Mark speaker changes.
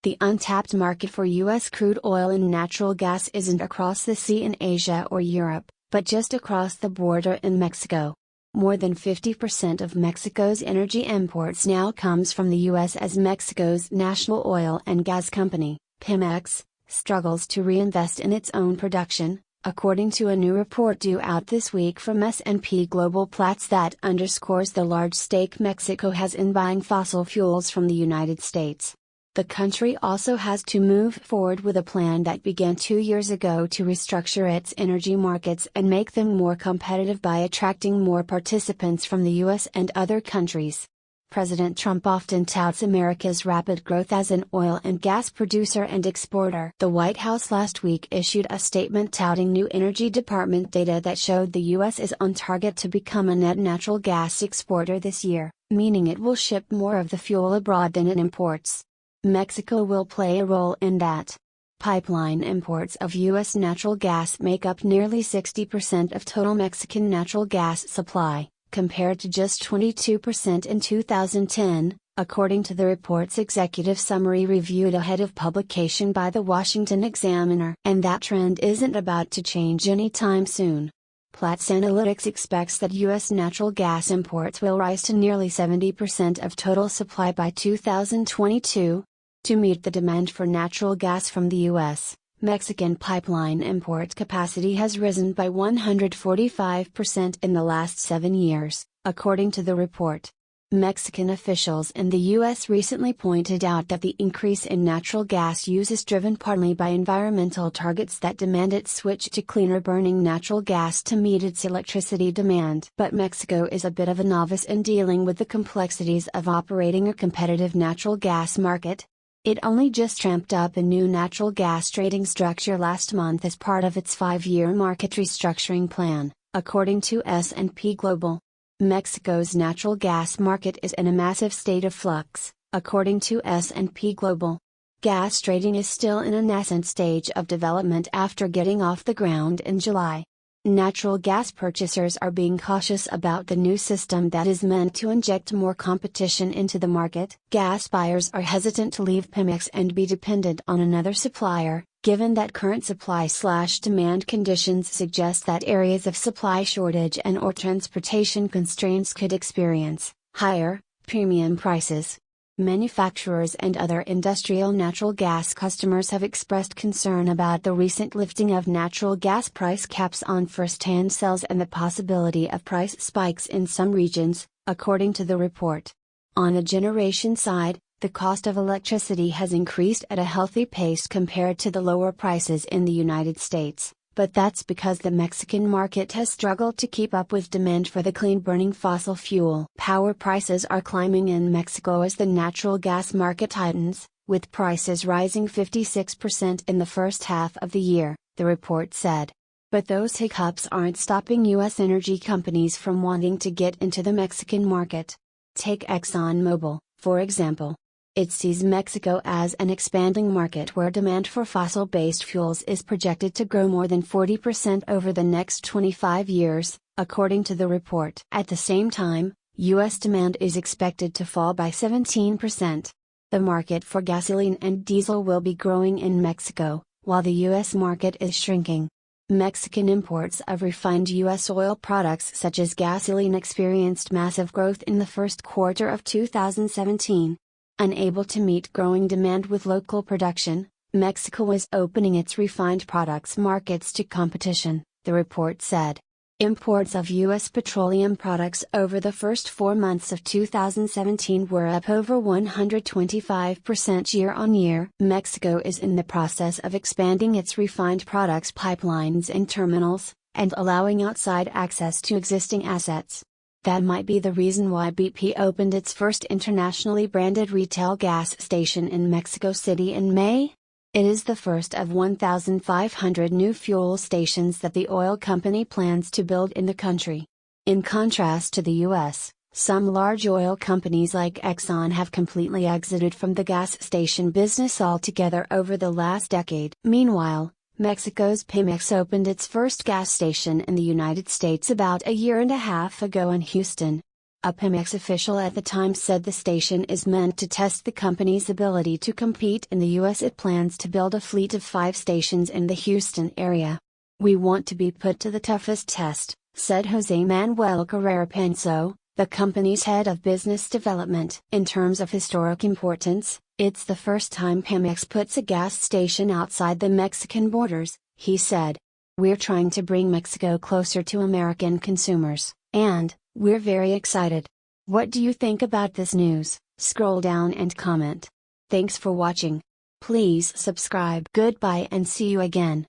Speaker 1: The untapped market for U.S. crude oil and natural gas isn't across the sea in Asia or Europe, but just across the border in Mexico. More than 50% of Mexico's energy imports now comes from the U.S. as Mexico's national oil and gas company, Pemex, struggles to reinvest in its own production, according to a new report due out this week from S&P Global Platts that underscores the large stake Mexico has in buying fossil fuels from the United States. The country also has to move forward with a plan that began 2 years ago to restructure its energy markets and make them more competitive by attracting more participants from the US and other countries. President Trump often touts America's rapid growth as an oil and gas producer and exporter. The White House last week issued a statement touting new Energy Department data that showed the U.S. is on target to become a net natural gas exporter this year, meaning it will ship more of the fuel abroad than it imports. Mexico will play a role in that. Pipeline imports of U.S. natural gas make up nearly 60% of total Mexican natural gas supply, compared to just 22% in 2010, according to the report's executive summary reviewed ahead of publication by the Washington Examiner. And that trend isn't about to change anytime soon. Platts Analytics expects that U.S. natural gas imports will rise to nearly 70% of total supply by 2022. To meet the demand for natural gas from the U.S., Mexican pipeline import capacity has risen by 145% in the last 7 years, according to the report. Mexican officials in the U.S. recently pointed out that the increase in natural gas use is driven partly by environmental targets that demand it switch to cleaner burning natural gas to meet its electricity demand. But Mexico is a bit of a novice in dealing with the complexities of operating a competitive natural gas market. It only just ramped up a new natural gas trading structure last month as part of its 5-year market restructuring plan, according to S&P Global. Mexico's natural gas market is in a massive state of flux, according to S&P Global. Gas trading is still in a nascent stage of development after getting off the ground in July. Natural gas purchasers are being cautious about the new system that is meant to inject more competition into the market. Gas buyers are hesitant to leave Pemex and be dependent on another supplier, given that current supply/demand conditions suggest that areas of supply shortage and/or transportation constraints could experience higher, premium prices. Manufacturers and other industrial natural gas customers have expressed concern about the recent lifting of natural gas price caps on first-hand sales and the possibility of price spikes in some regions, according to the report. On the generation side, the cost of electricity has increased at a healthy pace compared to the lower prices in the United States, but that's because the Mexican market has struggled to keep up with demand for the clean-burning fossil fuel. Power prices are climbing in Mexico as the natural gas market tightens, with prices rising 56% in the first half of the year, the report said. But those hiccups aren't stopping U.S. energy companies from wanting to get into the Mexican market. Take ExxonMobil, for example. It sees Mexico as an expanding market where demand for fossil-based fuels is projected to grow more than 40% over the next 25 years, according to the report. At the same time, U.S. demand is expected to fall by 17%. The market for gasoline and diesel will be growing in Mexico, while the U.S. market is shrinking. Mexican imports of refined U.S. oil products such as gasoline experienced massive growth in the first quarter of 2017. Unable to meet growing demand with local production, Mexico is opening its refined products markets to competition, the report said. Imports of U.S. petroleum products over the first 4 months of 2017 were up over 125% year-on-year. Mexico is in the process of expanding its refined products pipelines and terminals, and allowing outside access to existing assets. That might be the reason why BP opened its first internationally branded retail gas station in Mexico City in May. It is the first of 1,500 new fuel stations that the oil company plans to build in the country. In contrast to the U.S., some large oil companies like Exxon have completely exited from the gas station business altogether over the last decade. Meanwhile, Mexico's Pemex opened its first gas station in the United States about a year and a half ago in Houston. A Pemex official at the time said the station is meant to test the company's ability to compete in the U.S. It plans to build a fleet of 5 stations in the Houston area. "We want to be put to the toughest test," said Jose Manuel Carrera Penso, the company's head of business development. "In terms of historic importance, it's the first time Pemex puts a gas station outside the Mexican borders," he said. "We're trying to bring Mexico closer to American consumers, and we're very excited." What do you think about this news? Scroll down and comment. Thanks for watching. Please subscribe. Goodbye and see you again.